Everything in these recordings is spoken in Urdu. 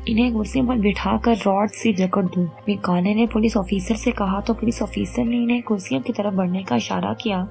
انہیں کرسی پر بٹھا کر راڈ سے جکڑ دو۔ میکالے نے پولیس آفیسر سے کہا تو پولیس آفیسر نے انہیں کرسیوں کی طرف بڑھنے کا اشارہ کیا،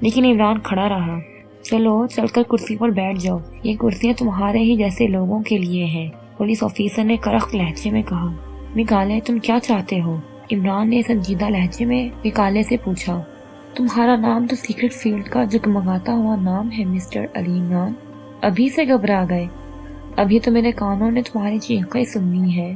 لیکن عمران کھڑا رہا۔ چلو چل کر کرسی پر بیٹھ جاؤ، یہ کرسیاں تمہارے ہی جیسے لوگوں کے لیے ہیں، پولیس آفیسر نے کرخت لہجے میں کہا۔ میکالے تم کیا چاہتے ہو؟ عمران نے سنجیدہ لہجے میں میکالے سے پوچھا۔ تمہارا نام تو سیکرٹ فیلڈ کا جگمگاتا ہوا نام ہے مسٹر علی عمران، ابھی سے گھبرا گئے؟ ابھی تو میرے کانوں نے تمہاری چیخیں سنی ہے،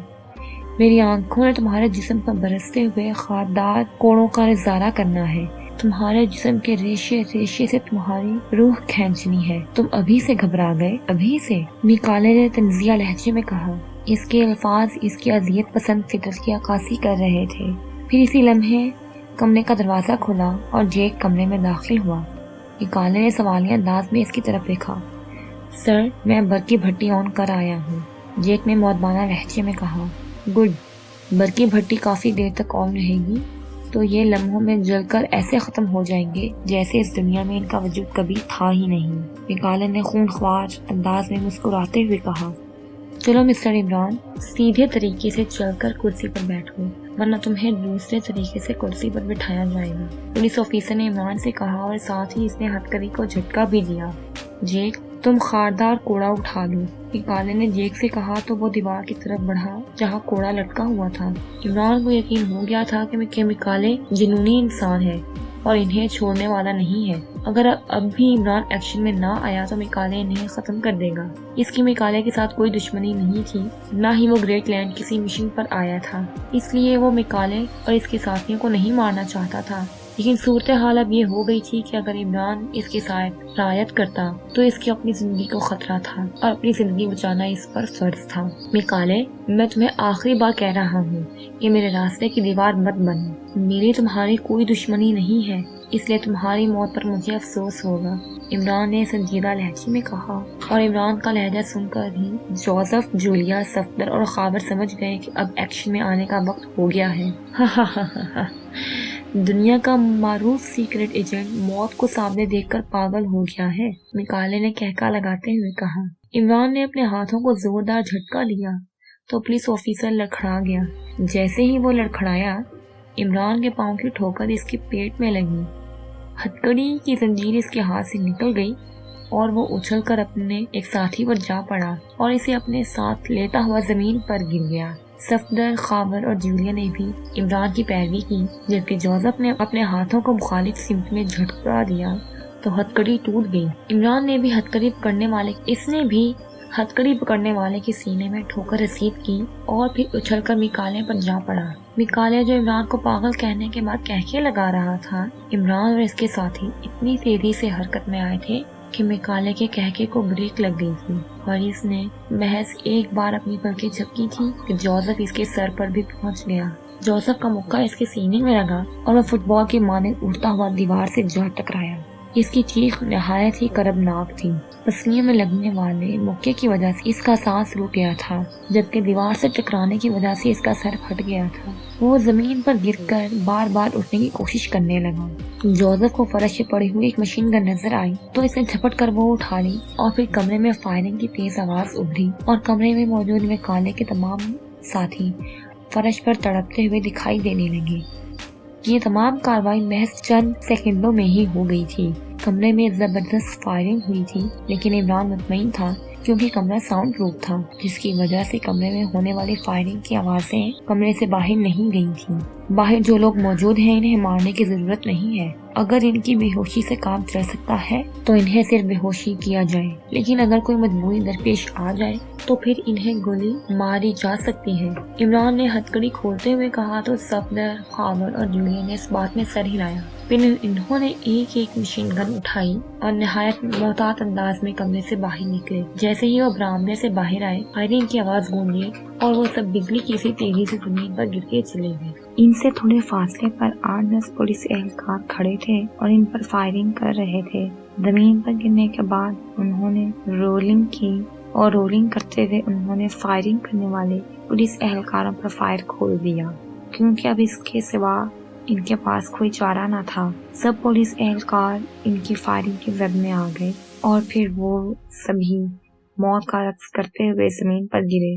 میری آنکھوں نے تمہارے جسم پر برستے ہوئے خاردار کوڑوں کا نظارہ کرنا ہے، تمہارے جسم کے ریشے ریشے سے تمہاری روح کھینچنی ہے، تم ابھی سے گھبرا گئے؟ ابھی سے؟ میکالے نے تنزیہ لہجے میں کہا۔ اس کے الفاظ اس کی اذیت پسند فطرت کی عکاسی کر رہے تھے۔ پھر اسی لمحے کمرے کا دروازہ کھلا اور جیک کمرے میں داخل ہوا۔ میکالے نے سوالیہ انداز میں اس کی طرف دیکھا۔ سر، میں برقی بھٹی آن کر آیا ہوں، جیک نے مؤدبانہ لہجے میں کہا۔ گڈ، برقی بھٹی کافی دیر تک آن رہے گی تو یہ لمحوں میں جل کر ایسے ختم ہو جائیں گے جیسے اس دنیا میں ان کا وجود کبھی تھا ہی نہیں۔ میکالے نے خونخوار انداز میں مسکراتے ہوئے کہا۔ چلو مسٹر عمران، سیدھے طریقے سے چل کر کرسی پر بیٹھو، ورنہ تمہیں دوسرے طریقے سے کرسی پر بٹھایا جائے گا، پولیس آفیسر نے عمران سے کہا اور ساتھ ہی اس نے ہتھکڑی کو جھٹکا بھی دیا۔ جیک، تم خاردار کوڑا اٹھا لو، میکالے نے جیک سے کہا تو وہ دیوار کی طرف بڑھا جہاں کوڑا لٹکا ہوا تھا۔ عمران کو یقین ہو گیا تھا کہ میکالے جنونی انسان ہے اور انہیں چھوڑنے والا نہیں ہے۔ اگر اب بھی عمران ایکشن میں نہ آیا تو میکالے انہیں ختم کر دے گا۔ اس کی میکالے کے ساتھ کوئی دشمنی نہیں تھی، نہ ہی وہ گریٹ لینڈ کسی مشن پر آیا تھا، اس لیے وہ میکالے اور اس کے ساتھیوں کو نہیں مارنا چاہتا تھا۔ لیکن صورتحال اب یہ ہو گئی تھی کہ اگر عمران اس کے ساتھ رعایت کرتا تو اس کی اپنی زندگی کو خطرہ تھا اور اپنی زندگی بچانا اس پر فرض تھا۔ میکالے، میں تمہیں آخری بار کہہ رہا ہوں کہ میرے راستے کی دیوار مت بنو، میری تمہاری کوئی دشمنی نہیں ہے، اس لیے تمہاری موت پر مجھے افسوس ہوگا، عمران نے سنجیدہ لہجے میں کہا۔ اور عمران کا لہجہ سن کر ہی جوزف، جولیا، صفدر اور خاور سمجھ گئے کہ اب ایکشن میں آنے کا وقت ہو گیا ہے۔ دنیا کا معروف سیکرٹ ایجنٹ موت کو سامنے دیکھ کر پاگل ہو گیا ہے، میکالے نے کہکا لگاتے ہوئے کہا۔ عمران نے اپنے ہاتھوں کو زوردار جھٹکا لیا تو پولیس آفیسر لڑکھڑا گیا۔ جیسے ہی وہ لڑکھڑایا، عمران کے پاؤں کی ٹھوکر اس کے پیٹ میں لگی، ہتھکڑی کی زنجیر اس کے ہاتھ سے نکل گئی اور وہ اچھل کر اپنے ایک ساتھی پر جا پڑا اور اسے اپنے ساتھ لیتا ہوا زمین پر گر گیا۔ صفدر، خاور اور جولیا نے بھی عمران کی پیروی کی، جبکہ جوزف نے اپنے ہاتھوں کو مخالف سمت میں جھٹکا دیا تو ہتھکڑی ٹوٹ گئی۔ عمران نے بھی ہتھکڑی پکڑنے والے کے سینے میں ٹھوکر رسید کی اور پھر اچھل کر میکالے پر جا پڑا۔ میکالے، جو عمران کو پاگل کہنے کے بعد کہکے لگا رہا تھا، عمران اور اس کے ساتھی اتنی تیزی سے حرکت میں آئے تھے کہ میکالے کے کہکے کو بریک لگ گئی تھی اور اس نے محض ایک بار اپنی پلکیں جھپکی تھی کہ جوزف اس کے سر پر بھی پہنچ گیا۔ جوزف کا مکہ اس کے سینے میں لگا اور وہ فٹ بال کے مانند اڑتا ہوا دیوار سے جا ٹکرایا۔ اس کی چیخ نہایت ہی کربناک تھی، پسلیوں میں لگنے والے مکے کی وجہ سے اس کا سانس رک گیا تھا، جبکہ دیوار سے ٹکرانے کی وجہ سے اس کا سر پھٹ گیا تھا۔ وہ زمین پر گر کر بار بار اٹھنے کی کوشش کرنے لگا۔ جوزف کو فرش سے پڑی ہوئی ایک مشین گن نظر آئی تو اس نے جھپٹ کر وہ اٹھا لی اور پھر کمرے میں فائرنگ کی تیز آواز ابھری اور کمرے میں موجود میکالے کے تمام ساتھی فرش پر تڑپتے ہوئے دکھائی دینے لگے۔ یہ تمام کارروائی محض چند سیکنڈوں میں ہی ہو گئی تھی۔ کمرے میں زبردست فائرنگ ہوئی تھی، لیکن عمران مطمئن تھا کیونکہ کمرہ ساؤنڈ پروف تھا، جس کی وجہ سے کمرے میں ہونے والی فائرنگ کی آوازیں کمرے سے باہر نہیں گئی تھیں۔ باہر جو لوگ موجود ہیں انہیں مارنے کی ضرورت نہیں ہے، اگر ان کی بے ہوشی سے کام چل سکتا ہے تو انہیں صرف بے ہوشی کیا جائے، لیکن اگر کوئی مجبوری درپیش آ جائے تو پھر انہیں گولی ماری جا سکتی ہے، عمران نے ہتھکڑی کھولتے ہوئے کہا تو صفدر، خاور اور جولیا نے اس بات میں سر ہلایا۔ پھر انہوں نے ایک ایک مشین گن اٹھائی اور نہایت محتاط انداز میں کمرے سے باہر نکلے۔ جیسے ہی وہ برآمدے سے باہر آئے، فائرنگ کی آواز گونجی اور وہ سب بجلی کی سی تیزی سے زمین پر گر کے چلے گئے۔ ان سے تھوڑے فاصلے پر 8-10 پولیس اہلکار کھڑے تھے اور ان پر فائرنگ کر رہے تھے۔ زمین پر گرنے کے بعد انہوں نے رولنگ کی اور رولنگ کرتے ہوئے انہوں نے فائرنگ کرنے والے پولیس اہلکاروں پر فائر کھول دیا، کیونکہ اب اس کے سوا ان کے پاس کوئی چارہ نہ تھا۔ سب پولیس اہلکار ان کی فائرنگ کی زد میں آ گئے اور پھر وہ سبھی موت کا رقص کرتے ہوئے زمین پر گرے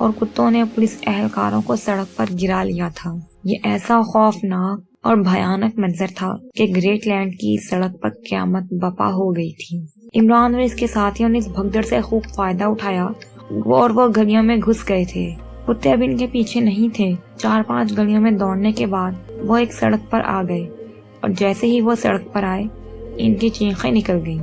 اور کتوں نے پولیس اہلکاروں کو سڑک پر گرا لیا تھا۔ یہ ایسا خوفناک اور بھیانک منظر تھا کہ گریٹ لینڈ کی سڑک پر قیامت برپا ہو گئی تھی۔ عمران اور اس کے ساتھیوں نے اس بھگدڑ سے خوب فائدہ اٹھایا اور وہ گلیوں میں گھس گئے تھے۔ کتے اب ان کے پیچھے نہیں تھے۔ 4-5 گلیوں میں دوڑنے کے بعد وہ ایک سڑک پر آ گئے اور جیسے ہی وہ سڑک پر آئے ان کی چیخیں نکل گئیں۔